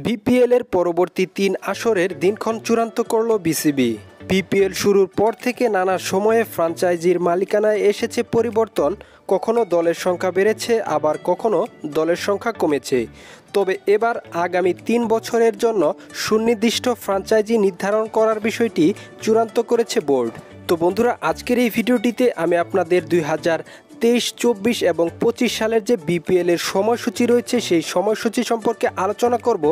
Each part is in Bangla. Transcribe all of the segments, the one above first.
বিপিএল এর পরবর্তী ৩ আসরের দিনক্ষণ চূড়ান্ত করল বিসিবি। বিপিএল শুরুর পর থেকে নানা সময়ে ফ্র্যাঞ্চাইজির মালিকানায় এসেছে পরিবর্তন। কখনো দলের সংখ্যা বেড়েছে, আবার কখনো দলের সংখ্যা কমেছে। তবে এবার আগামী ৩ বছরের জন্য সুনির্দিষ্ট ফ্র্যাঞ্চাইজি নির্ধারণ করার বিষয়টি চূড়ান্ত করেছে বোর্ড। তো বন্ধুরা, আজকের এই ভিডিওটিতে আমি আপনাদের 2023, 24 এবং 25 সালের যে বিপিএল এর সময়সূচি রয়েছে সেই সময়সূচি সম্পর্কে আলোচনা করব।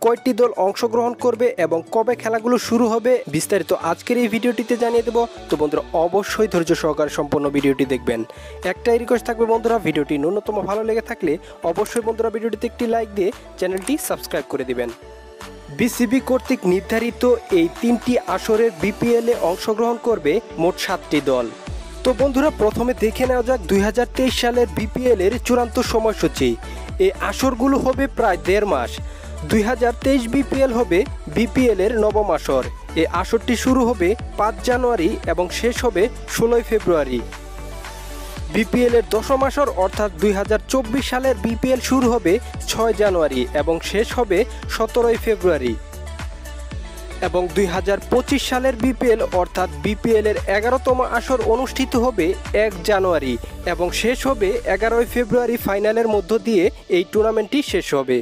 কয়টি দল অংশগ্রহণ করবে এবং কবে খেলাগুলো শুরু হবে বিস্তারিত আজকের এই ভিডিওটিতে জানিয়ে দেব। তো বন্ধুরা, অবশ্যই ধৈর্য সহকারে সম্পূর্ণ ভিডিওটি দেখবেন। একটাই রিকোয়েস্ট থাকবে বন্ধুরা, ভিডিওটি ন্যূনতম ভালো লেগে থাকলে অবশ্যই বন্ধুরা ভিডিওটিতে একটি লাইক দিয়ে চ্যানেলটি সাবস্ক্রাইব করে দিবেন। বিসিবি কর্তৃক নির্ধারিত এই 3টি আসরের বিপিএলে অংশগ্রহণ করবে মোট 7টি দল। তো বন্ধুরা, প্রথমে দেখে নেওয়া যাক 2023 সালের বিপিএল এর চূড়ান্ত সময়সূচি। এই আসরগুলো হবে প্রায় 1.5 মাস। 2023 বিপিএল হবে বিপিএল এর নবম আসর। এই আসরটি শুরু হবে 5 জানুয়ারি এবং শেষ হবে 16 ফেব্রুয়ারি। বিপিএল এর দশম আসর অর্থাৎ 2024 সালের বিপিএল শুরু হবে 6 জানুয়ারি এবং শেষ হবে 17 ফেব্রুয়ারি। এবং 2025 সালের বিপিএল অর্থাৎ বিপিএল এর 11তম আসর অনুষ্ঠিত হবে 1 জানুয়ারি এবং শেষ হবে 11 ফেব্রুয়ারি। ফাইনালের মধ্য দিয়ে এই টুর্নামেন্টটি শেষ হবে।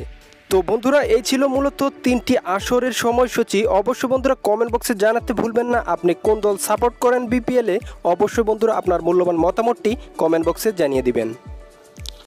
তো বন্ধুরা, এই ছিল মূলত 3টি আসরের সময়সূচি। অবশ্যই বন্ধুরা কমেন্ট বক্সে জানাতে ভুলবেন না আপনি কোন দল সাপোর্ট করেন বিপিএলে। অবশ্যই বন্ধুরা আপনার মূল্যবান মতামতটি কমেন্ট বক্সে জানিয়ে দিবেন।